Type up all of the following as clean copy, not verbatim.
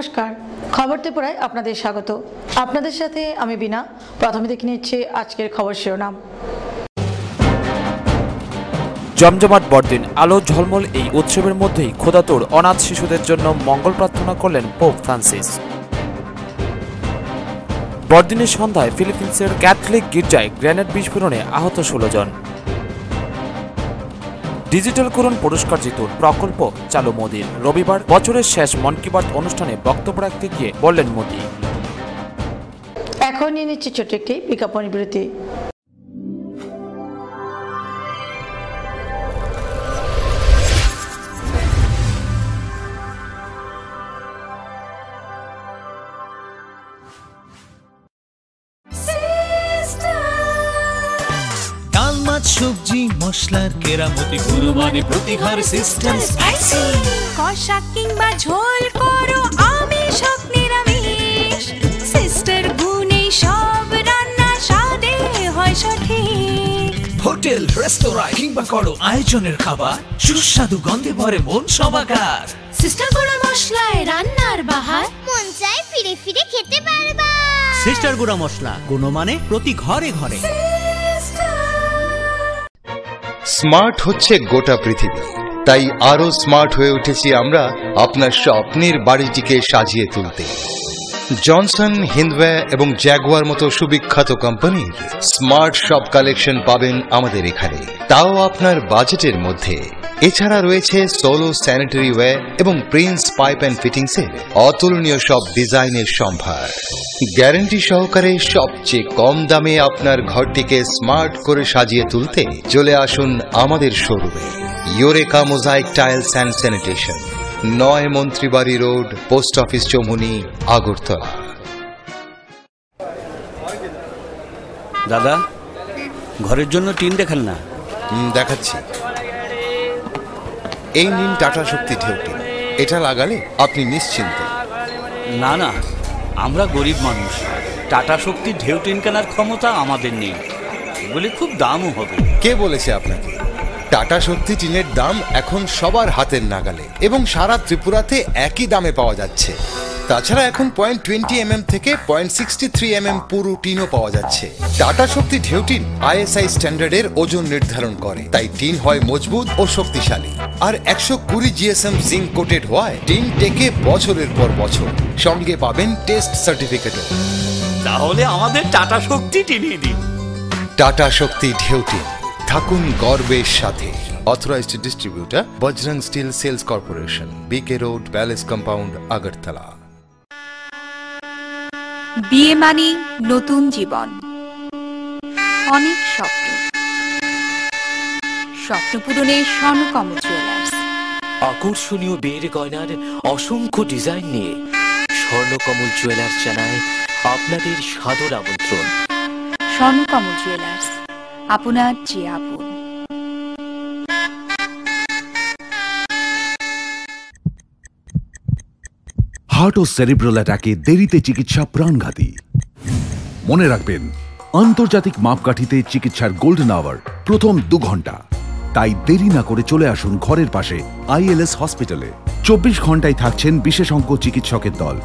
নমস্কার, খবর ত্রিপুরায় আপনাদের স্বাগত। আপনাদের সাথে আমি বিনা। প্রথমে দেখে নিচ্ছি আজকের খবর শিরোনাম। জমজমাট বড়দিন, আলো ঝলমল এই উৎসবের মধ্যেই খোদাতুর অনাথ শিশুদের জন্য মঙ্গল প্রার্থনা করলেন পোপ ফ্রান্সিস। বড়দিনের সন্ধ্যায় ফিলিপিন্সের ক্যাথলিক গির্জায় গ্রেনেড বিস্ফোরণে আহত 16 জন। ডিজিটাল করুণ পুরস্কার জিতুন প্রকল্প চালু মোদির। রবিবার বছরের শেষ মন কি বাত অনুষ্ঠানে বক্তব্য রাখতে গিয়ে বললেন মোদি। এখন নিয়ে নিচ্ছে ছোট্ট একটি বিজ্ঞাপন বিরতি। সবজি মশলার কেরামতি গুণমানে প্রতি ঘর সিস্টেম স্পাইসি। কষা কিংবা ঝোল করো আমিষ হোক নিরামিষ, সিস্টার গুণে সব রান্না স্বাদে হয় সঠিক। হোটেল রেস্তোরাঁ কিংবা করো আয়োজনের খাবার, সুস্বাদু গন্ধে ভরে মন সবাকার। সিস্টার গুঁড়া মশলায় রান্নার বাহার, মন চায় ফিরে ফিরে খেতে পারবা। সিস্টার গুঁড়া মশলা, গুণমানে প্রতি ঘরে ঘরে। স্মার্ট হচ্ছে গোটা পৃথিবী, তাই আরো স্মার্ট হয়ে উঠেছি আমরা আপনার স্বপ্নের বাড়িটিকে সাজিয়ে তুলতে। জনসন, হিন্দওয়্যার এবং জ্যাগুয়ার মতো সুবিখ্যাত কোম্পানির স্মার্ট সব কালেকশন পাবেন আমাদের এখানে, তাও আপনার বাজেটের মধ্যে। এছাড়া রয়েছে সোলো স্যানিটারি ওয়্যার এবং প্রিন্স পাইপ অ্যান্ড ফিটিংসের অতুলনীয় সব ডিজাইনের সম্ভার। গ্যারান্টি সহকারে সবচেয়ে কম দামে আপনার ঘরটিকে স্মার্ট করে সাজিয়ে তুলতে চলে আসুন আমাদের শোরুমে। Eureka mosaic tiles and sanitation, 9 Mantribari road, post office Chowmuhani, Agartala. দাদা, ঘরের জন্য টিন দেখান না। দেখাচ্ছি। এই নিন টাটা শক্তি ঢেউটি, এটা লাগালে আপনি নিশ্চিন্ত। না না, আমরা গরিব মানুষ, টাটা শক্তির ঢেউ টিন কেনার ক্ষমতা আমাদের নেই। এগুলি খুব দামও হবে। কে বলেছে আপনাকে? টাটা শক্তি টিনের দাম এখন সবার হাতের নাগালে এবং সারা ত্রিপুরাতে একই দামে পাওয়া যাচ্ছে। তাছাড়া এখন 0.20 থেকে 0.63 পুরো টিনও পাওয়া যাচ্ছে। টাটা শক্তি ঢেউ টিন ISI স্ট্যান্ডার্ডের ওজন নির্ধারণ করে, তাই টিন হয় মজবুত ও শক্তিশালী। আর 120 GSM জিঙ্ক কোটেড হওয়ায় টিন টেকে বছরের পর বছর। সঙ্গে পাবেন টেস্ট সার্টিফিকেটও। তাহলে আমাদের টাটা শক্তি টিনিয়ে দিন। টাটা শক্তি ঢেউ টিন, থাকুন গর্বের সাথে। Authorised distributor Bajrang steel sales corporation, BK road, palace compound, Agartala. বিয়ে মানে নতুন জীবন, অনেক স্বপ্ন। স্বপ্ন পূরণে স্বর্ণকমল জুয়েলার্স। আকর্ষণীয় বিয়ের গয়নার অসংখ্য ডিজাইন নিয়ে স্বর্ণকমল জুয়েলার্স জানায় আপনাদের সাদর আমন্ত্রণ। স্বর্ণকমল জুয়েলার্স, আপনার যে আপন। হার্ট ও সেরিব্রাল অ্যাটাকে দেরিতে চিকিৎসা প্রাণঘাতী। মনে রাখবেন, আন্তর্জাতিক মাপকাঠিতে চিকিৎসার গোল্ডেন আওয়ার প্রথম 2 ঘন্টা। তাই দেরি না করে চলে আসুন ঘরের পাশে ILS হসপিটালে। 24 ঘন্টায় থাকছেন বিশেষজ্ঞ চিকিৎসকের দল।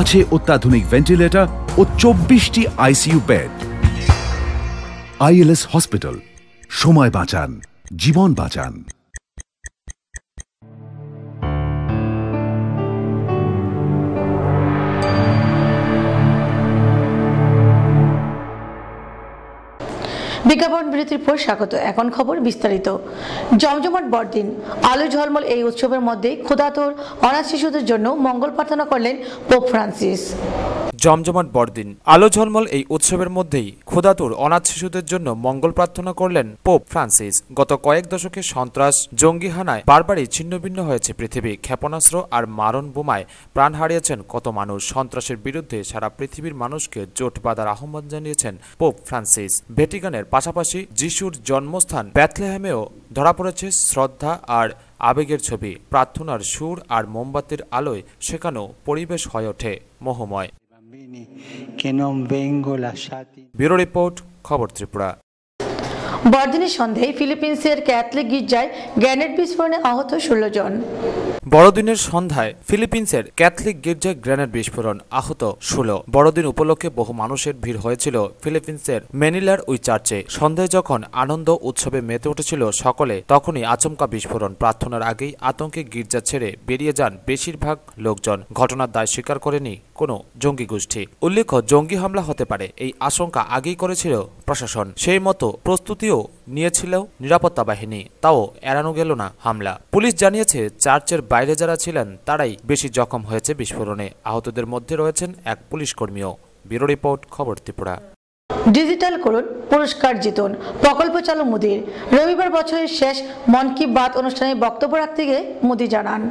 আছে অত্যাধুনিক ভেন্টিলেটর ও 24টি ICU বেড। ILS হসপিটাল, সময় বাঁচান, জীবন বাঁচান। বিজ্ঞাপন বিরতির পর স্বাগত। এখন খবর বিস্তারিত। জমজমাট বড়দিন, আলো ঝলমল এই উৎসবের মধ্যে ক্ষুধাতুর অনাথ শিশুদের জন্য মঙ্গল প্রার্থনা করলেন পোপ ফ্রান্সিস। জমজমাট বড়দিন, আলো ঝলমল এই উৎসবের মধ্যেই ক্ষুধাতুর অনাথ শিশুদের জন্য মঙ্গল প্রার্থনা করলেন পোপ ফ্রান্সিস। গত কয়েক দশকে সন্ত্রাস, জঙ্গি হানায় বারবারই ছিন্নভিন্ন হয়েছে পৃথিবী। ক্ষেপণাস্ত্র আর মারণ বোমায় প্রাণ হারিয়েছেন কত মানুষ। সন্ত্রাসের বিরুদ্ধে সারা পৃথিবীর মানুষকে জোট বাঁধার আহ্বান জানিয়েছেন পোপ ফ্রান্সিস। ভ্যাটিকানের পাশাপাশি যিশুর জন্মস্থান বেথলেহেমেও ধরা পড়েছে শ্রদ্ধা আর আবেগের ছবি। প্রার্থনার সুর আর মোমবাতির আলোয় সেখানেও পরিবেশ হয়ে ওঠে মোহময়। ব্যুরো রিপোর্ট, খবর ত্রিপুরা। বড়দিনের সন্ধ্যায় ফিলিপিন্সের ক্যাথলিক গির্জায় গ্রেনেড বিস্ফোরণে আহত 16 জন। বড়দিনের সন্ধ্যায় ফিলিপিন্সের ক্যাথলিক গির্জায় গ্রেনেড বিস্ফোরণ, আহত 16। বড়দিন উপলক্ষে বহু মানুষের ভিড় হয়েছিল ফিলিপিন্সের ম্যানিলার ওই চার্চে। সন্ধ্যায় যখন আনন্দ উৎসবে মেতে উঠেছিল সকলে, তখনই আচমকা বিস্ফোরণ। প্রার্থনার আগেই আতঙ্কে গির্জা ছেড়ে বেরিয়ে যান বেশিরভাগ লোকজন। ঘটনার দায় স্বীকার করেনি কোনো জঙ্গি গোষ্ঠী। উল্লেখ্য, জঙ্গি হামলা হতে পারে এই আশঙ্কা আগেই করেছিল প্রশাসন। সেই মতো প্রস্তুতিও নিয়েছিল নিরাপত্তা বাহিনী, তাও এড়ানো গেল না হামলা। পুলিশ জানিয়েছে চার্চের বাইরে যারা ছিলেন তারাই বেশি জখম হয়েছে বিস্ফোরণে। আহতদের মধ্যে রয়েছেন এক পুলিশ কর্মীও। ব্যুরো রিপোর্ট, খবর ত্রিপুরা। ডিজিটাল করুন, পুরস্কার জিতুন, প্রকল্প চালু মোদির। রবিবার বছরের শেষ মন কি বাত অনুষ্ঠানে বক্তব্য রাখতে গিয়ে মোদি জানান,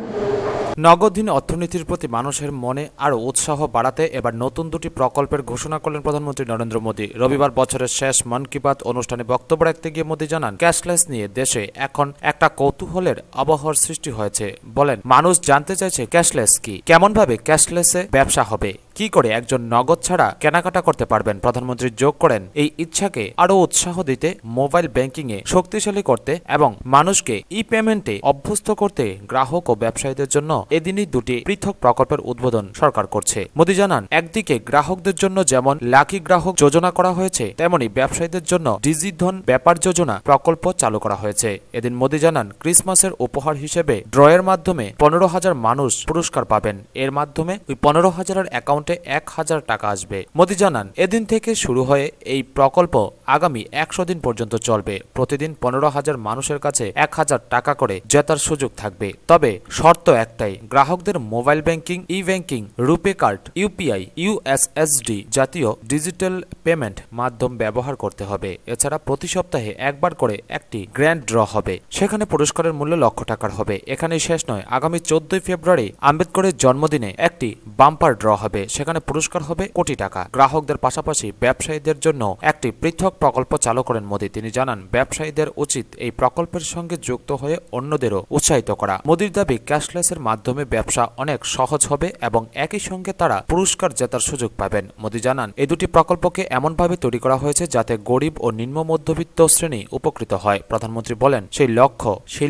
নগদহীন অর্থনীতির প্রতি মানুষের মনে আরও উৎসাহ বাড়াতে এবার নতুন দুটি প্রকল্পের ঘোষণা করলেন প্রধানমন্ত্রী নরেন্দ্র মোদী। রবিবার বছরের শেষ মন কি বাত অনুষ্ঠানে বক্তব্য রাখতে গিয়ে মোদী জানান, ক্যাশলেস নিয়ে দেশে এখন একটা কৌতূহলের আবহাওয়ার সৃষ্টি হয়েছে। বলেন, মানুষ জানতে চাইছে ক্যাশলেস কি, কেমনভাবে ক্যাশলেসে ব্যবসা হবে, কি করে একজন নগদ ছাড়া কেনাকাটা করতে পারবেন। প্রধানমন্ত্রী যোগ করেন, এই ইচ্ছাকে আরও উৎসাহ দিতে, মোবাইল ব্যাংকিংয়ে শক্তিশালী করতে এবং মানুষকে ই পেমেন্টে অভ্যস্ত করতে গ্রাহক ও ব্যবসায়ীদের জন্য এদিনই দুটি পৃথক প্রকল্পের উদ্বোধন সরকার করছে। মোদী জানান, একদিকে গ্রাহকদের জন্য যেমন লাকি গ্রাহক যোজনা করা হয়েছে, তেমনি ব্যবসায়ীদের জন্য ডিজিধন ব্যাপার যোজনা প্রকল্প চালু করা হয়েছে। এদিন মোদী জানান, ক্রিসমাসের উপহার হিসেবে ড্রয়ের মাধ্যমে 15,000 মানুষ পুরস্কার পাবেন। এর মাধ্যমে ওই 15,000-এর অ্যাকাউন্টে 1,000 টাকা আসবে। মোদী জানান, এদিন থেকে শুরু হয়ে এই প্রকল্প আগামী 100 দিন পর্যন্ত চলবে। প্রতিদিন 15,000 মানুষের কাছে 1,000 টাকা করে জেতার সুযোগ থাকবে। তবে শর্ত একটাই, গ্রাহকদের মোবাইল ব্যাংকিং, ই ব্যাংকিং, রুপে কার্ড, ইউপিআই, ইউএসএসডি জাতীয় ডিজিটাল পেমেন্ট মাধ্যম ব্যবহার করতে হবে। এছাড়া প্রতি সপ্তাহে একবার করে একটি গ্র্যান্ড ড্র হবে, সেখানে পুরস্কারের মূল্য লক্ষ টাকার হবে। এখানেই শেষ নয়, আগামী 14 ফেব্রুয়ারি আম্বেদকরের জন্মদিনে একটি বাম্পার ড্র হবে, সেখানে পুরস্কার হবে কোটি টাকা। গ্রাহকদের পাশাপাশি ব্যবসায়ীদের জন্য একটি পৃথক প্রকল্প চালু করেন মোদী। তিনি জানান, ব্যবসায়ীদের উচিত এই প্রকল্পের সঙ্গে যুক্ত হয়ে অন্যদেরও উৎসাহিত করা। মোদীর দাবি, ক্যাশলেসের মাধ্যমে ব্যবসা অনেক সহজ হবে এবং একই সঙ্গে তারা পুরস্কার জেতার সুযোগ পাবেন। মোদী জানান, এই দুটি প্রকল্পকে এমনভাবে তৈরি করা হয়েছে যাতে গরিব ও নিম্ন মধ্যবিত্ত শ্রেণী উপকৃত হয়। প্রধানমন্ত্রী বলেন, সেই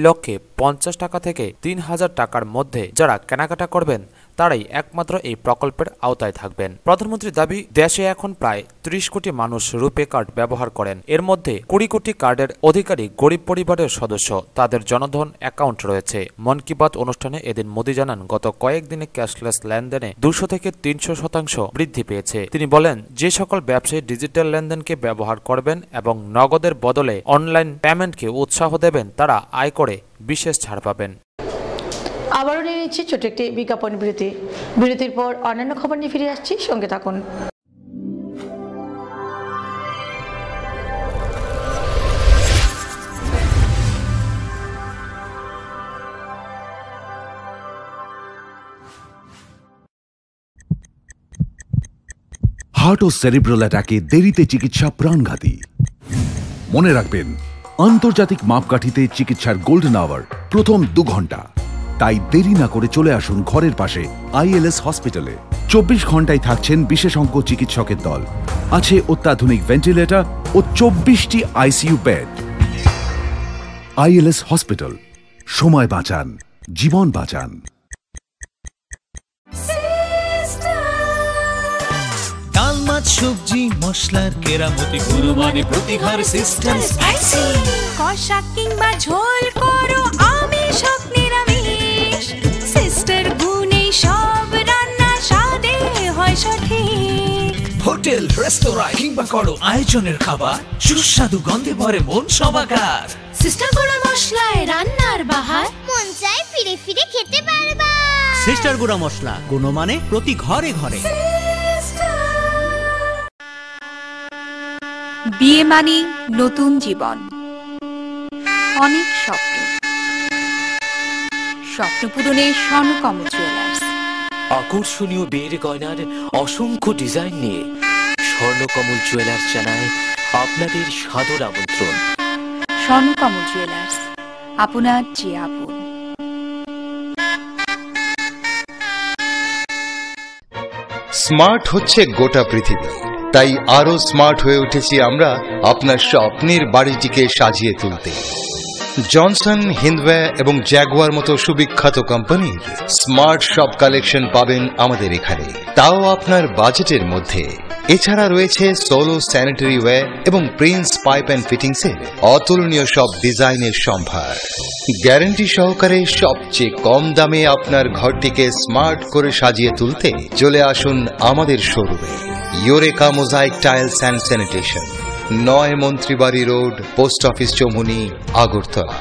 লক্ষ্যে 50 টাকা থেকে 3,000 টাকার মধ্যে যারা কেনাকাটা করবেন তারাই একমাত্র এই প্রকল্পের আওতায় থাকবেন। প্রধানমন্ত্রীর দাবি, দেশে এখন প্রায় 30 কোটি মানুষ রুপে কার্ড ব্যবহার করেন। এর মধ্যে 20 কোটি কার্ডের অধিকারী গরিব পরিবারের সদস্য, তাদের জনধন অ্যাকাউন্ট রয়েছে। মন কি বাত অনুষ্ঠানে এদিন মোদী জানান, গত কয়েকদিনে ক্যাশলেস লেনদেনে 200 থেকে 300% বৃদ্ধি পেয়েছে। তিনি বলেন, যে সকল ব্যবসায়ী ডিজিটাল লেনদেনকে ব্যবহার করবেন এবং নগদের বদলে অনলাইন পেমেন্টকে উৎসাহ দেবেন, তারা আয়করে বিশেষ ছাড় পাবেন। আবারও নিয়ে নিচ্ছি ছোট একটি বিজ্ঞাপন বিরতি। বিরতির পর অন্যান্য খবর নিয়ে ফিরে আসছি, সঙ্গে থাকুন। হার্ট ও সেরিব্রাল অ্যাটাকে দেরিতে চিকিৎসা প্রাণঘাতী। মনে রাখবেন, আন্তর্জাতিক মাপকাঠিতে চিকিৎসার গোল্ডেন আওয়ার প্রথম 2 ঘন্টা। তাই দেরি না করে চলে আসুন ঘরের পাশে ILS হসপিটালে। 24 ঘন্টায় থাকছেন বিশেষজ্ঞ চিকিৎসকের দল, আছে অত্যাধুনিক ভেন্টিলেটর ও 24টি ICU বেড। ILS হসপিটাল, সময় বাঁচান, জীবন বাঁচান। ডাল, মাছ, সবজি, মশলার কেরামতি, গুরুমানে প্রতিহার সিস্টেম স্পাইসি। কষা কিংবা ঝোল করো আমিষ হোক নিরামিষ, সিস্টার গুণে সব রান্না স্বাদে হয় সঠিক। হোটেল, রেস্তোরাঁ কিংবা করো আয়োজনের খাবার, সুস্বাদু গন্ধে ভরে মন সবাকার। সিস্টার গুঁড়া মশলায় রান্নার বাহার, মন চাই ফিরে ফিরে খেতে পারবা। সিস্টার গুঁড়া মশলা, গুণমানে প্রতি ঘরে ঘরে। বিয়ে মানে নতুন জীবন, অনেক স্বপ্ন। স্বপ্ন পূরণে স্বর্ণকমল জুয়েলার্স। আকর্ষণীয় বিয়ের গয়নার অসংখ্য ডিজাইন নিয়ে স্বর্ণকমল জুয়েলার্স জানায় আপনাদের সাদর আমন্ত্রণ। স্বর্ণকমল জুয়েলার্স, আপনার যে আপন। স্মার্ট হচ্ছে গোটা পৃথিবী, তাই আরো স্মার্ট হয়ে উঠেছি আমরা আপনার স্বপ্নের বাড়িটিকে সাজিয়ে তুলতে। জনসন, হিন্দওয়ে এবং জ্যাগুয়ার মতো সুবিখ্যাত কোম্পানির স্মার্ট সব কালেকশন পাবেন আমাদের এখানে, তাও আপনার বাজেটের মধ্যে। এছাড়া রয়েছে সোলো স্যানিটারি ওয়্যার এবং প্রিন্স পাইপ অ্যান্ড ফিটিংসের অতুলনীয় সব ডিজাইনের সম্ভার। গ্যারান্টি সহকারে সবচেয়ে কম দামে আপনার ঘরটিকে স্মার্ট করে সাজিয়ে তুলতে চলে আসুন আমাদের শোরুমে। Eureka mosaic tiles and sanitation, 9 Mantribari road, post office Chowmuhani, Agartala.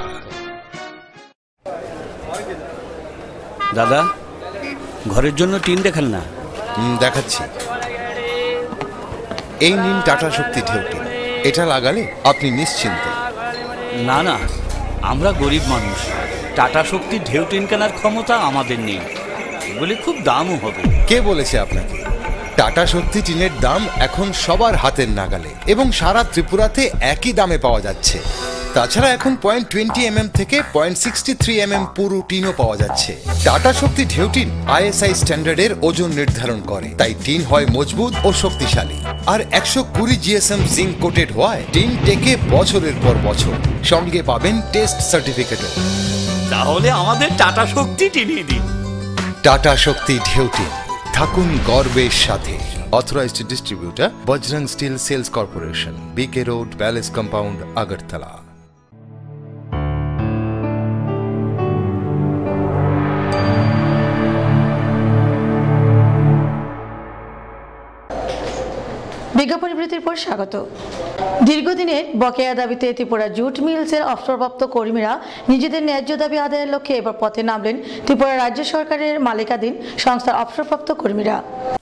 দাদা, ঘরের জন্য টিন দেখান না। দেখাচ্ছি। এই নিন টাটা শক্তি ঢেউটি, এটা লাগালে আপনি নিশ্চিন্ত। না না, আমরা গরিব মানুষ, টাটা শক্তির ঢেউ টিন কেনার ক্ষমতা আমাদের নেই। এগুলি খুব দামও হবে। কে বলেছে আপনাকে? টাটা শক্তি টিনের দাম এখন সবার হাতের নাগালে এবং সারা ত্রিপুরাতে একই দামে পাওয়া যাচ্ছে। তাছাড়া এখন 0.20 থেকে 0.63 পুরু টিনও পাওয়া যাচ্ছে। টাটা শক্তি ঢেউ টিন ISI স্ট্যান্ডার্ডের ওজন নির্ধারণ করে, তাই টিন হয় মজবুত ও শক্তিশালী। আর 120 GSM জিঙ্ক কোটেড হওয়ায় টিন টেকে বছরের পর বছর। সঙ্গে পাবেন টেস্ট সার্টিফিকেটও। তাহলে আমাদের টাটা শক্তি টিনিয়ে দিন। টাটা শক্তি ঢেউ টিন, থাকুন গর্বের সাথে। Authorised distributor Bajrang steel sales corporation, BK road, palace compound, Agartala. বিজ্ঞাপন বিরতির পর স্বাগত। দীর্ঘদিনের বকেয়া দাবিতে ত্রিপুরা জুট মিলসের অবসরপ্রাপ্ত কর্মীরা নিজেদের ন্যায্য দাবি আদায়ের লক্ষ্যে এবার পথে নামলেন ত্রিপুরা রাজ্য সরকারের মালিকাধীন সংস্থার অবসরপ্রাপ্ত কর্মীরা।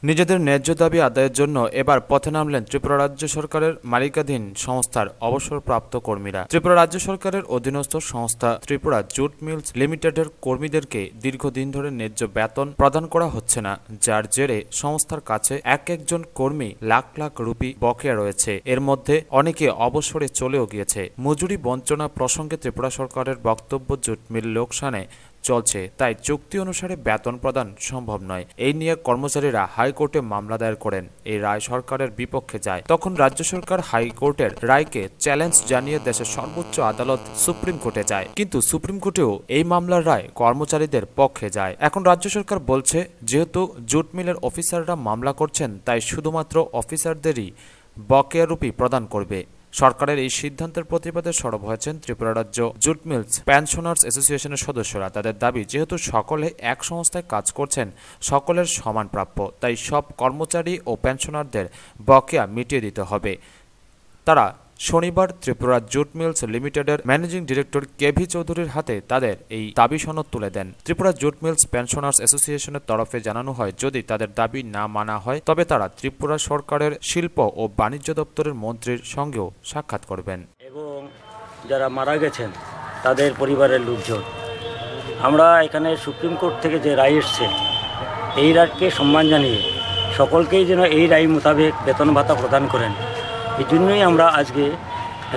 নিজেদের ন্যায্য দাবি আদায়ের জন্য এবার পথে নামলেন ত্রিপুরা রাজ্য সরকারের মালিকাধীন সংস্থার অবসরপ্রাপ্ত কর্মীরা। ত্রিপুরা রাজ্য সরকারের অধীনস্থ সংস্থা ত্রিপুরা জুট মিলস লিমিটেডের কর্মীদেরকে দীর্ঘদিন ধরে ন্যায্য বেতন প্রদান করা হচ্ছে না, যার জেরে সংস্থার কাছে একজন কর্মী লাখ লাখ রুপি বকেয়া রয়েছে। এর মধ্যে অনেকে অবসরে চলেও গিয়েছে। মজুরি বঞ্চনা প্রসঙ্গে ত্রিপুরা সরকারের বক্তব্য, জুট মিল লোকসানে চলছে, তাই চুক্তি অনুসারে বেতন প্রদান সম্ভব নয়। এই নিয়ে কর্মচারীরা হাইকোর্টে মামলা দায়ের করেন। এই রায় সরকারের বিপক্ষে যায়। তখন রাজ্য সরকার হাইকোর্টের রায়কে চ্যালেঞ্জ জানিয়ে দেশের সর্বোচ্চ আদালত সুপ্রিম কোর্টে যায়, কিন্তু সুপ্রিম কোর্টেও এই মামলার রায় কর্মচারীদের পক্ষে যায়। এখন রাজ্য সরকার বলছে, যেহেতু জুট মিলের অফিসাররা মামলা করছেন, তাই শুধুমাত্র অফিসারদেরই বকেয়া রুপি প্রদান করবে। সরকারের এই সিদ্ধান্তের প্রতিবাদে সরব হয়েছেন ত্রিপুরা রাজ্য জুট মিলস পেনশনার্স অ্যাসোসিয়েশনের সদস্যরা। তাদের দাবি, যেহেতু সকলে এক সংস্থায় কাজ করছেন, সকলের সমান প্রাপ্য, তাই সব কর্মচারী ও পেনশনারদের বকেয়া মিটিয়ে দিতে হবে। তারা শনিবার ত্রিপুরা জুট মিলস লিমিটেডের ম্যানেজিং ডিরেক্টর KV চৌধুরীর হাতে তাদের এই দাবি সনদ তুলে দেন। ত্রিপুরা জুট মিলস পেনশনার্স অ্যাসোসিয়েশনের তরফে জানানো হয়, যদি তাদের দাবি না মানা হয় তবে তারা ত্রিপুরা সরকারের শিল্প ও বাণিজ্য দপ্তরের মন্ত্রীর সঙ্গেও সাক্ষাৎ করবেন। এবং যারা মারা গেছেন তাদের পরিবারের লোকজন, আমরা এখানে সুপ্রিম কোর্ট থেকে যে রায় এসছে, এই রায়কে সম্মান জানিয়ে সকলকেই যেন এই রায় মোতাবেক বেতন ভাতা প্রদান করেন, এই জন্যই আমরা আজকে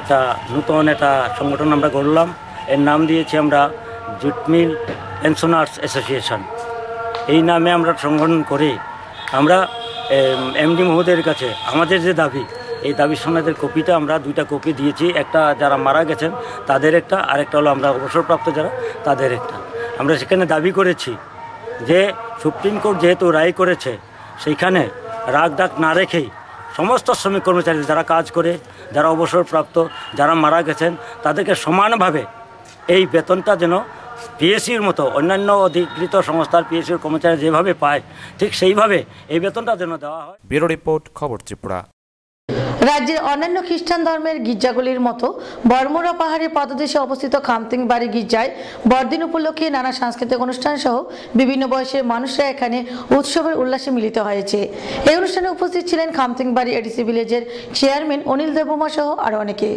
একটা নতুন একটা সংগঠন আমরা গড়লাম। এর নাম দিয়েছি আমরা জুট মিল পেনশনার্স অ্যাসোসিয়েশন। এই নামে আমরা সংগঠন করে আমরা MD মহোদয়ের কাছে আমাদের যে দাবি, এই দাবি সনদের কপিটা আমরা 2টা কপি দিয়েছি। একটা যারা মারা গেছেন তাদের একটা, আরেকটা হলো আমরা অবসরপ্রাপ্ত যারা তাদের একটা। আমরা সেখানে দাবি করেছি যে সুপ্রিম কোর্ট যেহেতু রায় করেছে, সেইখানে রাগ ডাক না রেখেই সমস্ত শ্রমিক কর্মচারী যারা কাজ করে, যারা অবসরপ্রাপ্ত, যারা মারা গেছেন, তাদেরকে সমানভাবে এই বেতনটা যেন PSCর মতো অন্যান্য অধিকৃত সংস্থার PSCর কর্মচারী যেভাবে পায়, ঠিক সেইভাবে এই বেতনটা যেন দেওয়া হয়। ব্যুরো রিপোর্ট, খবর ত্রিপুরা। রাজ্যের অন্যান্য খ্রিস্টান ধর্মের গির্জাগুলির মতো বর্মরা পাহাড়ের পদদেশে অবস্থিত খামতিং বাড়ি গির্জায় বড়দিন উপলক্ষে নানা সাংস্কৃতিক অনুষ্ঠান সহ বিভিন্ন বয়সের মানুষরা এখানে উৎসবের উল্লাসে মিলিত হয়েছে। এই অনুষ্ঠানে উপস্থিত ছিলেন খামতিং বাড়ি ADC ভিলেজের চেয়ারম্যান অনিল দেববর্মা সহ আরো অনেকে।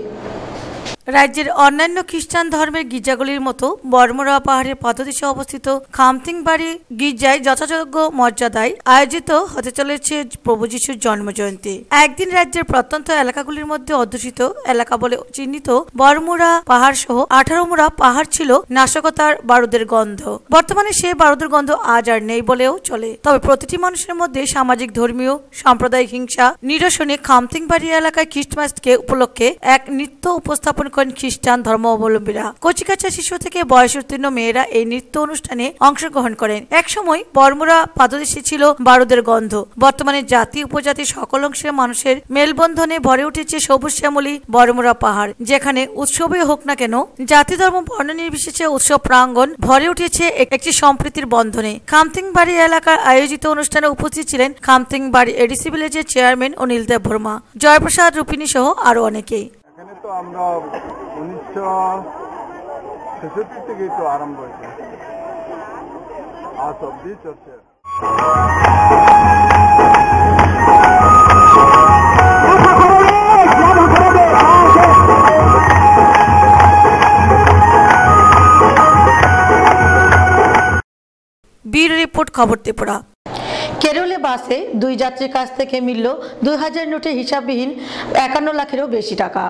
রাজ্যের অন্যান্য খ্রিস্টান ধর্মের গির্জাগুলির মতো বর্মরা পাহাড়ের পদদেশে অবস্থিত খামতিংবাড়ি গির্জায় যথাযোগ্য মর্যাদায় আয়োজিত হতে চলেছে প্রভু যিশুর জন্মজয়ন্তী। একদিন রাজ্যের প্রত্যন্ত এলাকাগুলির মধ্যে অধ্যুষিত এলাকা বলে চিহ্নিত বর্মরা পাহাড় সহ 18 মুড়া পাহাড় ছিল নাশকতার বারুদের গন্ধ। বর্তমানে সে বারুদের গন্ধ আজ আর নেই বলেও চলে। তবে প্রতিটি মানুষের মধ্যে সামাজিক, ধর্মীয়, সাম্প্রদায়িক হিংসা নিরসনে খামতিংবাড়ি এলাকায় খ্রিস্টমাসকে উপলক্ষে এক নৃত্য উপস্থাপন করেন খ্রিস্টান ধর্মাবলম্বীরা। কচিকাঁচা শিশু থেকে বয়স উত্তীর্ণ মেয়েরা এই নৃত্য অনুষ্ঠানে অংশগ্রহণ করেন। একসময় বর্মরা পাদদেশে ছিল বারুদের গন্ধ। বর্তমানে জাতি উপজাতি সকল অংশের মানুষের মেলবন্ধনে ভরে উঠেছে সবুজ শ্যামলী বর্মরা পাহাড়। যেখানে উৎসবে হোক না কেন, জাতি ধর্ম বর্ণ নির্বিশেষে উৎসব প্রাঙ্গণ ভরে উঠেছে একটি সম্প্রীতির বন্ধনে। খামতিংবাড়ি এলাকার আয়োজিত অনুষ্ঠানে উপস্থিত ছিলেন খামতিংবাড়ি এডিসি ভিলেজের চেয়ারম্যান অনিল দেব বর্মা, জয়প্রসাদ রূপিনী সহ আরো অনেকেই। এখানে তো আমরা 1966 থেকেই তো আরম্ভ হয়েছে, আজ অব্দি চলছে। ব্যুরো রিপোর্ট, খবর ত্রিপুরা। কেরলে বাসে 2 যাত্রীর কাছ থেকে মিলল 2000 নোটে হিসাববিহীন 51 লাখেরও বেশি টাকা।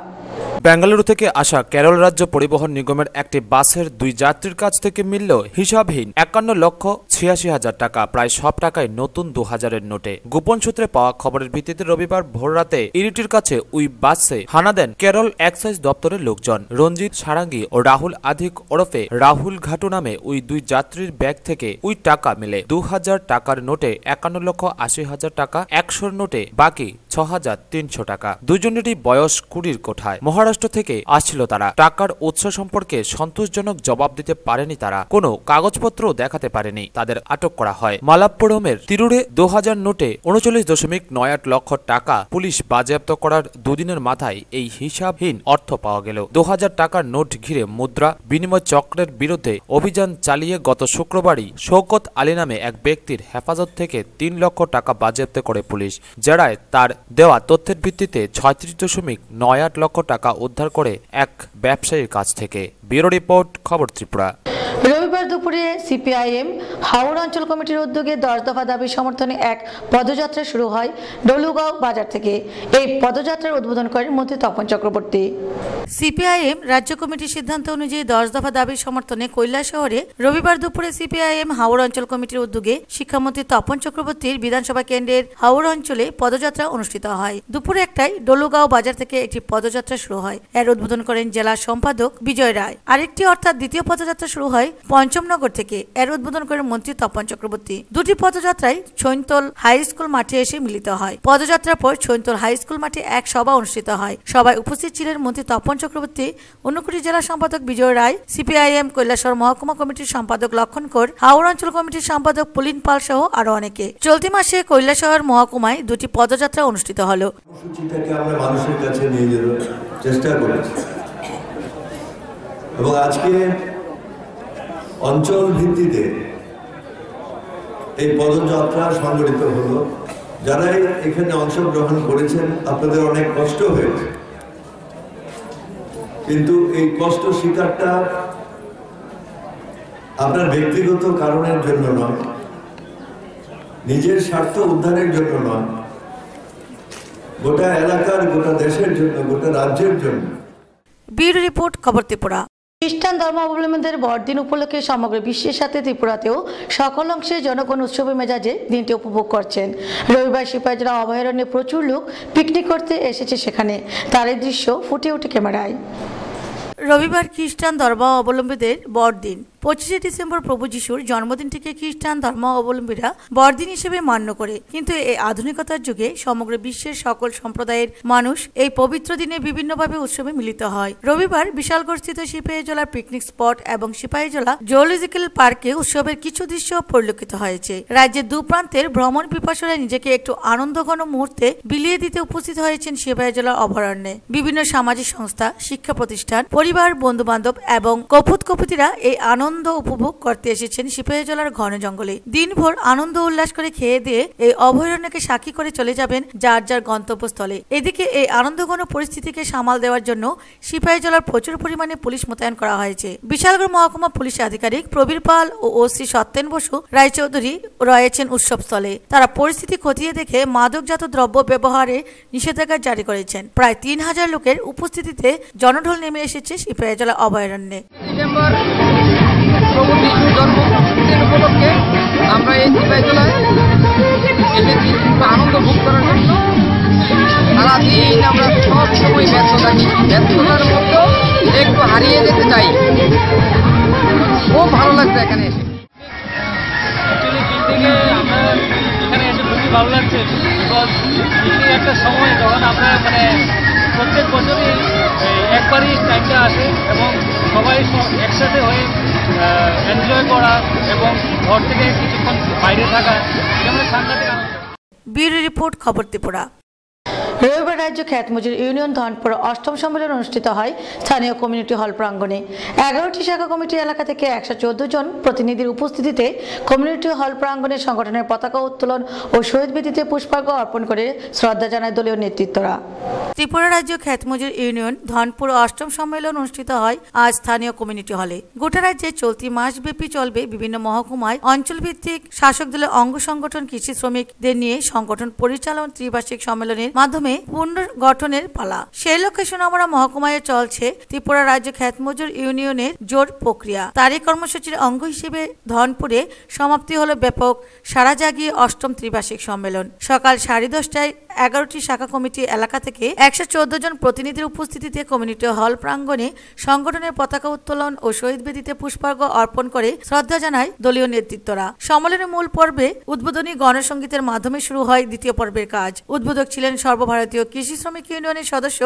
বেঙ্গালুরু থেকে আসা কেরল রাজ্য পরিবহন নিগমের একটি বাসের 2 যাত্রীর কাছ থেকে মিলল হিসাবহীন 51,86,000 টাকা, প্রায় সব টাকায় নতুন 2000-এর নোটে। গোপন সূত্রে পাওয়া খবরের ভিত্তিতে রবিবার ভোররাতে ইডিটির কাছে ওই বাসে হানা দেন কেরল এক্সাইজ দপ্তরের লোকজন। রঞ্জিত সারাঙ্গী ও রাহুল আধিক ওরফে রাহুল ঘাটু নামে ওই 2 যাত্রীর ব্যাগ থেকে ওই টাকা মিলে। 2000 টাকার নোটে 51,80,000 টাকা, 100-র নোটে বাকি 6,300 টাকা। দুজনেরই বয়স 20-র কোঠায়। মহারাষ্ট্র থেকে আসছিল তারা। টাকার উৎস সম্পর্কে সন্তোষজনক জবাব দিতে পারেনি তারা, কোনো কাগজপত্র দেখাতে পারেনি। তাদের আটক করা হয়। মালাপ্পুরমের তিরুরে 2000 নোটে 39.98 লক্ষ টাকা পুলিশ বাজেয়াপ্ত করার দুদিনের মাথায় এই হিসাবহীন অর্থ পাওয়া গেল। 2000 টাকার নোট ঘিরে মুদ্রা বিনিময় চক্রের বিরুদ্ধে অভিযান চালিয়ে গত শুক্রবারই শওকত আলী নামে এক ব্যক্তির হেফাজত থেকে 3 লক্ষ টাকা বাজেয়াপ্ত করে পুলিশ। জেরায় তার দেওয়া তথ্যের ভিত্তিতে 36.98 লক্ষ টাকা উদ্ধার করে এক ব্যবসায়ীর কাছ থেকে। ব্যুরো রিপোর্ট, খবর ত্রিপুরা। রবিবার দুপুরে সিপিআইএম হাওড়া অঞ্চল কমিটির উদ্যোগে 10 দফা দাবি সমর্থনে এক পদযাত্রা শুরু হয় ডলুগাঁও বাজার থেকে। এই পদযাত্রার উদ্বোধন করেন মন্ত্রী তপন চক্রবর্তী। সিপিআইএম রাজ্য কমিটির সিদ্ধান্ত অনুযায়ী 10 দফা দাবি সমর্থনে কৈলাসহরে রবিবার দুপুরে সিপিআইএম হাওড়া অঞ্চল কমিটির উদ্যোগে শিক্ষামন্ত্রী তপন চক্রবর্তীর বিধানসভা কেন্দ্রের হাওড়া অঞ্চলে পদযাত্রা অনুষ্ঠিত হয়। দুপুরে 1টায় ডলুগাঁও বাজার থেকে একটি পদযাত্রা শুরু হয়। এর উদ্বোধন করেন জেলা সম্পাদক বিজয় রায়। আরেকটি অর্থাৎ দ্বিতীয় পদযাত্রা শুরু হয় পঞ্চমনগর থেকে। এর উদ্বোধন করেন মন্ত্রী তপন চক্রবর্তী। দুটি পদযাত্রায় ছৈন্তল হাই স্কুল মাঠে এসে মিলিত হয়। পদযাত্রার পর ছৈন্তল হাই স্কুল মাঠে এক সভা অনুষ্ঠিত হয়। সভায় উপস্থিত ছিলেন মন্ত্রী তপন চক্রবর্তী, ঊনকোটি জেলা সম্পাদক বিজয় রায়, সিপিআইএম কৈলাসহর মহকুমা কমিটির সম্পাদক লক্ষণ কর, হাওড়া অঞ্চল কমিটির সম্পাদক পুলিন পাল সহ আরো অনেকে। চলতি মাসে কৈলাসহর মহকুমায় 2টি পদযাত্রা অনুষ্ঠিত হলো। আমরা মানুষের কাছে নিয়ে যাওয়ার চেষ্টা করেছি এবং আজকে অঞ্চল ভিত্তিতে এই পদযাত্রা সংগঠিত হলো। যারা এখানে অংশগ্রহণ করেছেন আপনাদের অনেক কষ্ট হয়েছে, কিন্তু এই কষ্ট স্বীকারটা আপনার ব্যক্তিগত কারণের জন্য নয়, নিজের স্বার্থ উদ্ধারের জন্য নয়, গোটা এলাকার, গোটা দেশের জন্য, গোটা রাজ্যের জন্য। ব্যুরো রিপোর্ট, খবর ত্রিপুরা। খ্রিস্টান ধর্মাবলম্বীদের বড়দিন উপলক্ষে সমগ্র বিশ্বের সাথে ত্রিপুরাতেও সকল অংশে জনগণ উৎসবের মেজাজে দিনটি উপভোগ করছেন। রবিবার সিপাহীজলা অভয়ারণ্যে প্রচুর লোক পিকনিক করতে এসেছে সেখানে। তার এই দৃশ্য ফুটে ওঠে ক্যামেরায়। রবিবার খ্রিস্টান ধর্মাবলম্বীদের বড়দিন। 25শে ডিসেম্বর প্রভু যিশুর জন্মদিনটিকে খ্রিস্টান ধর্মাবলম্বীরা বড়দিন হিসেবে মান্য করে। কিন্তু এই আধুনিকতার যুগে সমগ্র বিশ্বের সকল সম্প্রদায়ের মানুষ এই পবিত্র দিনে বিভিন্নভাবে উৎসবে মিলিত হয়। রবিবার বিশালগড়স্থিত সিপাহীজলা পিকনিক স্পট এবং সিপাহীজলা জুলজিক্যাল পার্কে উৎসবের কিছু দৃশ্য পরিলক্ষিত হয়েছে। রাজ্যের দুপ্রান্তের ভ্রমণ পিপাসুরা নিজেকে একটু আনন্দঘন মুহূর্তে বিলিয়ে দিতে উপস্থিত হয়েছেন সিপাহীজলা অভয়ারণ্যে। বিভিন্ন সামাজিক সংস্থা, শিক্ষা প্রতিষ্ঠান, পরিবার, বন্ধু-বান্ধব এবং কপুত-কপুতিরা এই আনন্দ উপভোগ করতে এসেছেন সিপাহীজলার ঘন জঙ্গলে। দিনভর আনন্দ উল্লাস করে খেয়ে দিয়ে এই অভয়ারণ্যকে সাক্ষী করে চলে যাবেন যার যার গন্তব্যস্থলে। এদিকে এই আনন্দঘন পরিস্থিতিকে সামাল দেওয়ার জন্য সিপাহীজলার প্রচুর পরিমাণে পুলিশ মোতায়েন করা হয়েছে। বিশালগড় মহকুমা পুলিশ আধিকারিক প্রবীর পাল ও ওসি সত্যেন বসু রায়চৌধুরী রয়েছেন উৎসবস্থলে। তারা পরিস্থিতি খতিয়ে দেখে মাদকজাত দ্রব্য ব্যবহারে নিষেধাজ্ঞা জারি করেছেন। প্রায় 3000 লোকের উপস্থিতিতে জনঢল নেমে এসেছে সিপাহীজলা অভয়ারণ্যে। উপলক্ষে আমরা এই সিপাহীজলায় এসেছি আনন্দ ভোগ করার জন্য। সারাদিন আমরা সব সময় ব্যস্ত থাকি, ব্যস্ততার মধ্যেও একটু হারিয়ে যেতে চাই। খুব ভালো লাগছে এখানে এসে। এখানে এসে খুবই ভালো লাগছে। একটা সময় যখন আমরা প্রত্যেক বছরই একবারই টাইমটা আসে এবং সবাই একসাথে হয়ে এনজয় করা এবং ঘর থেকে কিছুক্ষণ বাইরে থাকা, এটা সাংঘাতিক আনন্দ। ব্যুরো রিপোর্ট, খবর ত্রিপুরা। রবিবার রাজ্য খ্যাতমজুর ইউনিয়ন ধনপুর 8ম সম্মেলন অনুষ্ঠিত হয় স্থানীয় কমিউনিটি হল প্রাঙ্গণে। 11টি শাখা কমিটি এলাকা থেকে 114 জন প্রতিনিধির উপস্থিতিতে কমিউনিটি হল প্রাঙ্গণে সংগঠনের পতাকা উত্তোলন ও শহীদ বেদিতে পুষ্পার্ঘ অর্পণ করে শ্রদ্ধা জানায় দলীয় নেতৃত্বরা। ত্রিপুরা রাজ্য খ্যাতমজুর ইউনিয়ন ধনপুর 8ম সম্মেলন অনুষ্ঠিত হয় আজ স্থানীয় কমিউনিটি হলে। গোটা রাজ্যে চলতি মাসব্যাপী চলবে বিভিন্ন মহকুমায় অঞ্চলভিত্তিক শাসক দলের অঙ্গ সংগঠন কৃষি শ্রমিকদের নিয়ে সংগঠন পরিচালন ত্রিবার্ষিক সম্মেলনের মাধ্যমে পুনর্গঠনের পালা। সেই লক্ষ্যে সোনামুড়া মহকুমায় চলছে ত্রিপুরা রাজ্য খ্যাতমজুর ইউনিয়নের জোট প্রক্রিয়া। তারই কর্মসূচির অঙ্গ হিসেবে ধনপুরে সমাপ্তি হলো ব্যাপক সারা জাগিয়ে 8ম ত্রিবার্ষিক সম্মেলন। সকাল 10:30টায় 11টি শাখা কমিটি এলাকা থেকে 114 জন প্রতিনিধির উপস্থিতিতে কমিউনিটি হল প্রাঙ্গণে সংগঠনের পতাকা উত্তোলন ও শহীদ বেদিতে পুষ্পার্ঘ অর্পণ করে শ্রদ্ধা জানায় দলীয় নেতৃত্বরা। সম্মেলনের মূল পর্বে উদ্বোধনী গণসঙ্গীতের মাধ্যমে শুরু হয় দ্বিতীয় পর্বের কাজ। উদ্বোধক ছিলেন সর্বভারতীয় কৃষি শ্রমিক ইউনিয়নের সদস্য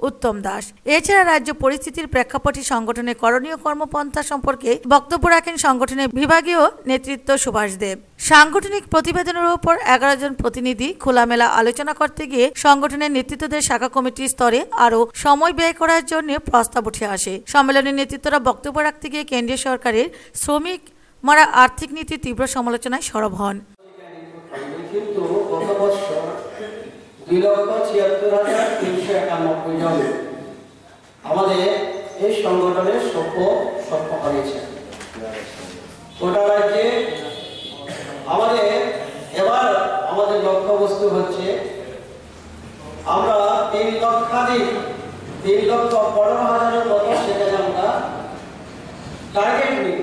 উত্তম দাস। এছাড়া রাজ্য পরিস্থিতির প্রেক্ষাপটে সংগঠনের করণীয় কর্মপন্থা সম্পর্কে বক্তব্য রাখেন সংগঠনের বিভাগীয় নেতৃত্ব সুভাষ দেব। সাংগঠনিক প্রতিবেদনের উপর 11 জন প্রতিনিধি খোলামেলা আলোচনা করতে গিয়ে সংগঠনের নেতৃত্বদের শাখা কমিটির স্তরে আরো সময় ব্যয় করার জন্য প্রস্তাব উঠে আসে। সম্মেলনের নেতৃত্বরা বক্তব্য রাখতে গিয়ে কেন্দ্রীয় সরকারের শ্রমিক মারা আর্থিক নীতির তীব্র সমালোচনায় সরব হন। কিন্তু গত বছর 2,76,391 জন আমাদের এই সংগঠনের সভ্য হয়েছে। গোটা রাজ্যে এবার আমাদের লক্ষ্যবস্তু হচ্ছে আমরা 3,15,000 মতো সেখানে আমরা টার্গেট নিই।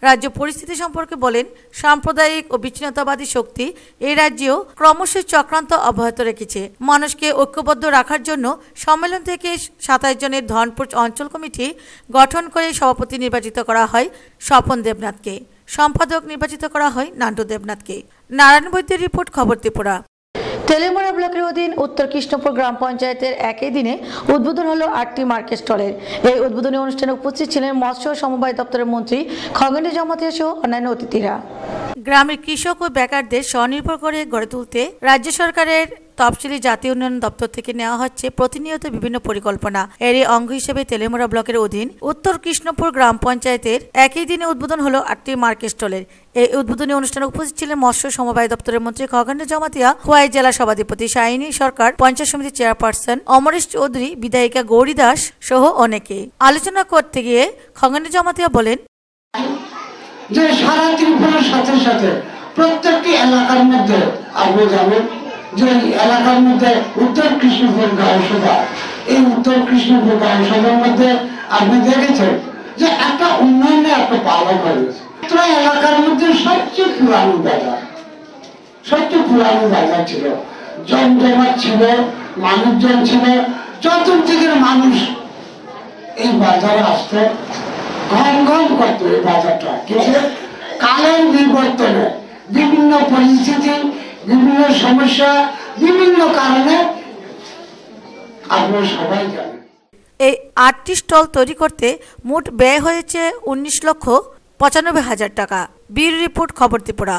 রাজ্য পরিস্থিতি সম্পর্কে বলেন, সাম্প্রদায়িক ও বিচ্ছিন্নতাবাদী শক্তি এই রাজ্যেও ক্রমশ চক্রান্ত অব্যাহত রেখেছে। মানুষকে ঐক্যবদ্ধ রাখার জন্য সম্মেলন থেকে 27 জনের ধনপুর অঞ্চল কমিটি গঠন করে সভাপতি নির্বাচিত করা হয় স্বপন দেবনাথকে, সম্পাদক নির্বাচিত করা হয় নান্টু দেবনাথকে। নারায়ণ বৈদ্যের রিপোর্ট, খবর ত্রিপুরা। তেলেমুড়া ব্লকের অধীন উত্তর কৃষ্ণপুর গ্রাম পঞ্চায়েতের একই দিনে উদ্বোধন হলো 8টি মার্কেট স্টলের। এই উদ্বোধনী অনুষ্ঠানে উপস্থিত ছিলেন মৎস্য সমবায় দপ্তরের মন্ত্রী খগেন্দ্র জমাতিয়া সহ অন্যান্য অতিথিরা। গ্রামের কৃষক ও বেকারদের স্বনির্ভর করে গড়ে তুলতে রাজ্য সরকারের তফসিলি জাতীয় উন্নয়ন দপ্তর থেকে নেওয়া হচ্ছে প্রতিনিয়ত বিভিন্ন পরিকল্পনা। এরই অঙ্গ হিসেবে তেলেমুড়া ব্লকের অধীন উত্তর কৃষ্ণপুর গ্রাম পঞ্চায়েতের একই দিনে উদ্বোধন হলো 8টি মার্কেট স্টলের। এই উদ্বোধনী অনুষ্ঠানে উপস্থিত ছিলেন মৎস্য সমবায় দপ্তরের মন্ত্রী খগেন্দ্র জমাতিয়া, খোয়াই জেলা সভাধিপতি শাহিনী সরকার, পঞ্চায়েত সমিতির চেয়ারপারসন অমরেশ চৌধুরী, বিধায়িকা গৌরী দাস সহ অনেকে। আলোচনা করতে গিয়ে খগেন্দ্র জমাতিয়া বলেন যে সারা ত্রিপুরার সাথে সাথে প্রত্যেকটি এলাকার মধ্যে আপনি জানেন যে এলাকার মধ্যে উত্তর কৃষ্ণপুর গাঁওসভা, এই উত্তর কৃষ্ণপুর গাঁওসভার মধ্যে আপনি দেখেছেন যে একটা উন্নয়নে একটা পালন হয়েছে। এলাকার মধ্যে সবচেয়ে পুরানো বাজার ছিল, জমজমাট ছিল, মানুষজন ছিল, চতুর্দিকের মানুষ এই বাজারে আসতো, ঘন ঘন করতো এই বাজারটা। কিন্তু কালের বিবর্তনে বিভিন্ন পরিস্থিতি, বিভিন্ন সমস্যা, বিভিন্ন কারণে আপনারা সবাই জানেন। এই 8টি স্টল তৈরি করতে মোট ব্যয় হয়েছে 19,95,000 টাকা। ব্যুরো রিপোর্ট, খবর ত্রিপুরা।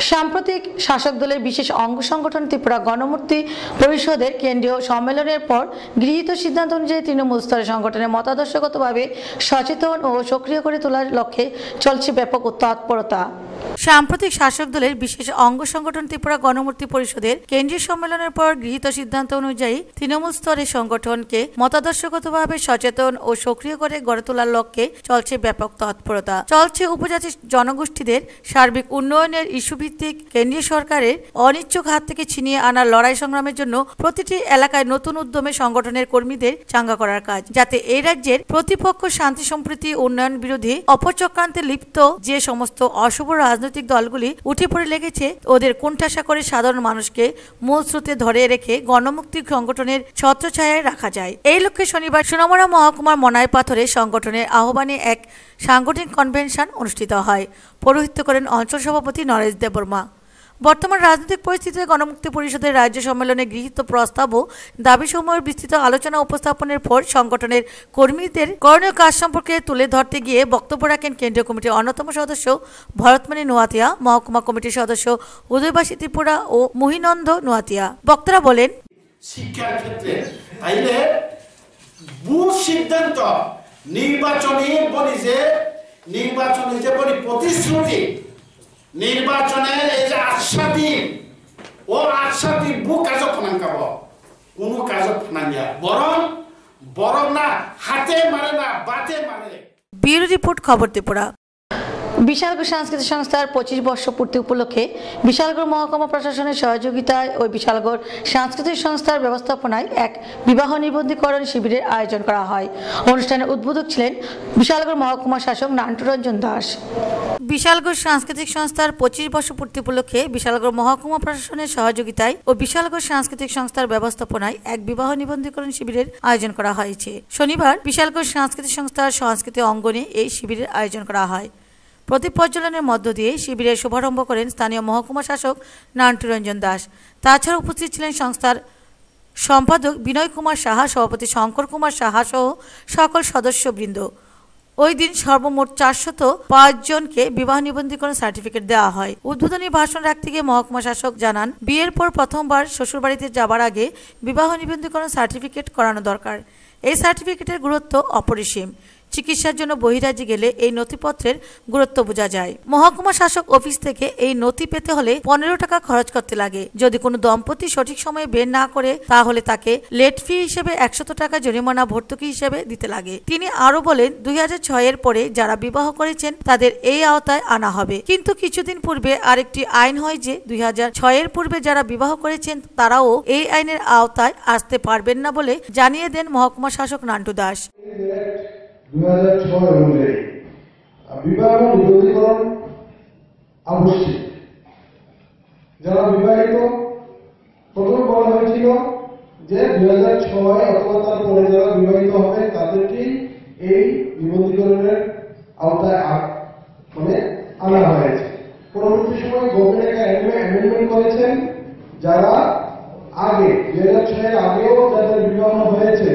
সাম্প্রতিক শাসক দলের বিশেষ অঙ্গ সংগঠন ত্রিপুরা গণমূর্তি পরিষদের কেন্দ্রীয় সম্মেলনের পর গৃহীত সিদ্ধান্ত অনুযায়ী তৃণমূল স্তরে সংগঠনের মতাদর্শগতভাবে সচেতন ও সক্রিয় করে তোলার লক্ষ্যে চলছে ব্যাপক তৎপরতা। সাম্প্রতিক শাসক দলের বিশেষ অঙ্গ সংগঠন ত্রিপুরা গণমূর্তি পরিষদের কেন্দ্রীয় সম্মেলনের পর গৃহীত সিদ্ধান্ত অনুযায়ী তৃণমূল স্তরে সংগঠনকে মতাদর্শগতভাবে সচেতন ও সক্রিয় করে গড়ে তোলার লক্ষ্যে চলছে ব্যাপক তৎপরতা। চলছে উপজাতি জনগোষ্ঠীদের সার্বিক উন্নয়নের ইস্যুভিত্তিক কেন্দ্রীয় সরকারের অনিচ্ছুক হাত থেকে ছিনিয়ে আনার লড়াই সংগ্রামের জন্য প্রতিটি এলাকায় নতুন উদ্যমে সংগঠনের কর্মীদের চাঙ্গা করার কাজ, যাতে এই রাজ্যের প্রতিপক্ষ শান্তি সম্প্রীতি উন্নয়ন বিরোধী অপচক্রান্তে লিপ্ত যে সমস্ত অশুভ রাজনৈতিক দলগুলি উঠে পড়ে লেগেছে ওদের কোণঠাসা করে সাধারণ মানুষকে মূল স্রোতে ধরে রেখে গণমুক্তি সংগঠনের ছত্রছায়ায় রাখা যায়। এই লক্ষ্যে শনিবার সোনামুড়া মহকুমার মনাই পাথরে সংগঠনের আহ্বানে এক সাংগঠনিক কনভেনশন অনুষ্ঠিত হয়। পৌরোহিত্য করেন অঞ্চল সভাপতি নরেশ দেববর্মা। বর্তমান রাজনৈতিক পরিস্থিতিতে গণমুক্তি পরিষদের রাজ্য সম্মেলনে গৃহীত প্রস্তাব ও দাবিসমূহের বিস্তৃত আলোচনা উপস্থাপনের পর সংগঠনের কর্মীদের করণীয় কাজ সম্পর্কে তুলে ধরতে গিয়ে বক্তব্য রাখেন কেন্দ্রীয় কমিটির অন্যতম সদস্য ভরতমণি নোয়াতিয়া, মহকুমা কমিটির সদস্য উদয়বাসী ত্রিপুরা ও মহিনন্দ নোয়াতিয়া। বক্তারা বলেন, শিক্ষার ক্ষেত্রে তাইলে ভুল সিদ্ধান্ত নির্বাচনী যে প্রতিশ্রুতি নির্বাচনের এই যে আশ্বাদি বুক কাজ ফানাঙ্কাব কোন কাজ ফানাঙ্গিয়া বরং না হাতে মারে না বাতে মারে। ব্যুরো রিপোর্ট, খবর ত্রিপুরা। বিশালগড় সাংস্কৃতিক সংস্থার 25 বর্ষ পূর্তি উপলক্ষে বিশালগড় মহকুমা প্রশাসনের সহযোগিতায় ও বিশালগড় সাংস্কৃতিক সংস্থার ব্যবস্থাপনায় এক বিবাহ নিবন্ধীকরণ শিবিরের আয়োজন করা হয়। অনুষ্ঠানের উদ্বোধক ছিলেন বিশালগড় মহকুমা শাসক নান্টুরঞ্জন দাস। বিশালগড় সাংস্কৃতিক সংস্থার 25 বর্ষ পূর্তি উপলক্ষে বিশালগড় মহকুমা প্রশাসনের সহযোগিতায় ও বিশালগড় সাংস্কৃতিক সংস্থার ব্যবস্থাপনায় এক বিবাহ নিবন্ধীকরণ শিবিরের আয়োজন করা হয়েছে। শনিবার বিশালগড় সাংস্কৃতিক সংস্থার সংস্কৃতি অঙ্গনে এই শিবিরের আয়োজন করা হয়। প্রদীপ প্রজ্বলনের মধ্য দিয়ে শিবিরের শুভারম্ভ করেন স্থানীয় মহকুমা শাসক নান্টুরঞ্জন দাস। তাছাড়া উপস্থিত ছিলেন সংস্থার সম্পাদক বিনয় কুমার সাহা, সভাপতি শঙ্কর কুমার সাহা সহ সকল সদস্যবৃন্দ। ওই দিন সর্বমোট 405 জনকে বিবাহ নিবন্ধীকরণ সার্টিফিকেট দেওয়া হয়। উদ্বোধনী ভাষণ রাখতে গিয়ে মহকুমা শাসক জানান, বিয়ের পর প্রথমবার শ্বশুরবাড়িতে যাবার আগে বিবাহ নিবন্ধীকরণ সার্টিফিকেট করানো দরকার। এই সার্টিফিকেটের গুরুত্ব অপরিসীম। চিকিৎসার জন্য বহিরাজ্যে গেলে এই নথিপত্রের গুরুত্ব বোঝা যায়। মহকুমা শাসক অফিস থেকে এই নথি পেতে হলে 15 টাকা খরচ করতে লাগে। যদি কোনো দম্পতি সঠিক সময়ে বের না করে তাহলে তাকে লেট ফি হিসেবে 100 টাকা জরিমানা ভর্তুকি হিসেবে দিতে লাগে। তিনি আরো বলেন, 2006 এর পরে যারা বিবাহ করেছেন তাদের এই আওতায় আনা হবে। কিন্তু কিছুদিন পূর্বে আরেকটি আইন হয় যে 2006 এর পূর্বে যারা বিবাহ করেছেন তারাও এই আইনের আওতায় আসতে পারবেন না বলে জানিয়ে দেন মহকুমা শাসক নান্টু দাস। 2006 অনুযায়ী বিবাহ নিবন্ধীকরণ আবশ্যক। যারা বিবাহিত প্রথম বলা হয়েছিল যে 2006 অথবা তার পরে যারা বিবাহিত হবে তাদেরকে এই নিবন্ধীকরণের আওতায় আনা হয়েছে। পরবর্তী সময় গভর্নমেন্ট একটা অ্যামেন্ডমেন্ট করেছেন, যারা আগে 2006 এর আগেও যাদের বিবাহ হয়েছে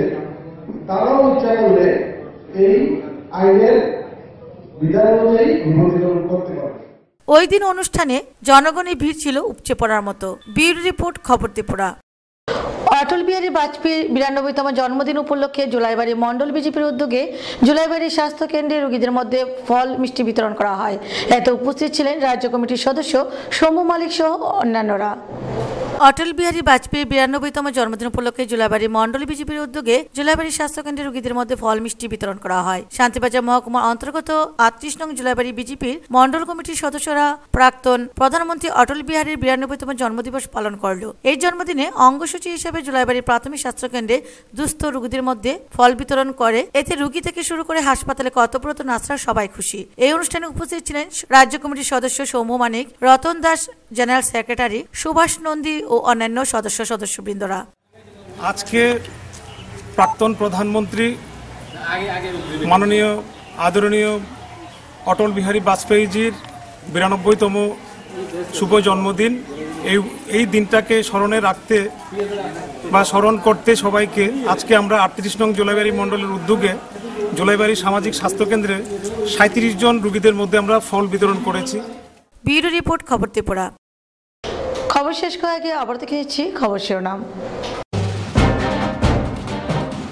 তারাও ইচ্ছা করলে এই আইনের বিধান অনুযায়ী নিবন্ধীকরণ করতে পারবে। ওই দিন অনুষ্ঠানে জনগণের ভিড় ছিল উপচে পড়ার মতো। ব্যুরো রিপোর্ট, খবর ত্রিপুরা। অটল বিহারী বাজপেয়ীর 92তম জন্মদিন উপলক্ষে জুলাইবাড়ি মন্ডল বিজেপির উদ্যোগে জুলাইবাড়ি স্বাস্থ্য কেন্দ্রে রোগীদের মধ্যে ফল মিষ্টি বিতরণ করা হয়। এতে উপস্থিত ছিলেন রাজ্য কমিটির সদস্য সৌম্য মালিক সহ অন্যান্যরা। অটল বিহারী বাজপেয়ীর 92তম জন্মদিন উপলক্ষে জুলাইবাড়ি মন্ডল বিজেপির উদ্যোগে জুলাইবাড়ি স্বাস্থ্য কেন্দ্রে রোগীদের মধ্যে ফল মিষ্টি বিতরণ করা হয়। শান্তিবাজার মহকুমার অন্তর্গত 38 নং জুলাইবাড়ি বিজেপির মন্ডল কমিটির সদস্যরা প্রাক্তন প্রধানমন্ত্রী অটল বিহারীর 92তম জন্মদিবস পালন করল। এই জন্মদিনে অঙ্গসূচি হিসেবে জুলাইবাড়ি প্রাথমিক স্বাস্থ্য কেন্দ্রে দুস্থ রোগীদের মধ্যে ফল বিতরণ করে। এতে রোগী থেকে শুরু করে হাসপাতালে কর্তব্যরত নার্সরা সবাই খুশি। এই অনুষ্ঠানে উপস্থিত ছিলেন রাজ্য কমিটির সদস্য সৌম্য মানিক, রতন দাস, জেনারেল সেক্রেটারি সুভাষ নন্দী ও অন্যান্য সদস্যবৃন্দরা। আজকে প্রাক্তন প্রধানমন্ত্রী মাননীয় আদরণীয় অটল বিহারী বাজপেয়ীজির 92তম শুভ জন্মদিন। এই দিনটাকে স্মরণে রাখতে বা স্মরণ করতে সবাইকে আজকে আমরা 38 নং জুলাইবাড়ি মণ্ডলের উদ্যোগে জুলাইবাড়ি সামাজিক স্বাস্থ্য কেন্দ্রে 37 জন রোগীদের মধ্যে আমরা ফল বিতরণ করেছি। ব্যুরো রিপোর্ট, খবর ত্রিপুরা। খবর শেষ করার আগে আবার দেখে নিচ্ছি খবর শিরোনাম।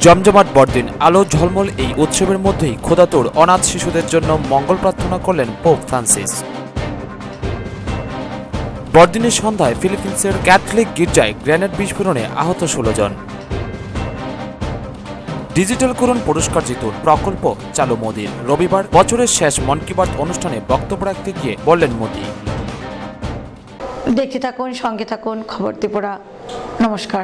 জমজমাট বড়দিন, আলো ঝলমল এই উৎসবের মধ্যেই ক্ষুধাতুর অনাথ শিশুদের জন্য মঙ্গল প্রার্থনা করলেন পোপ ফ্রান্সিস। বড়দিনের সন্ধ্যায় ফিলিপিন্সের ক্যাথলিক গির্জায় গ্রেনেড বিস্ফোরণে আহত 16 জন। ডিজিটাল করুণ পুরস্কার জিতুন প্রকল্প চালু মোদির। রবিবার বছরের শেষ মন কি বাত অনুষ্ঠানে বক্তব্য রাখতে গিয়ে বললেন মোদি। দেখতে থাকুন, সঙ্গে থাকুন খবর ত্রিপুরা। নমস্কার।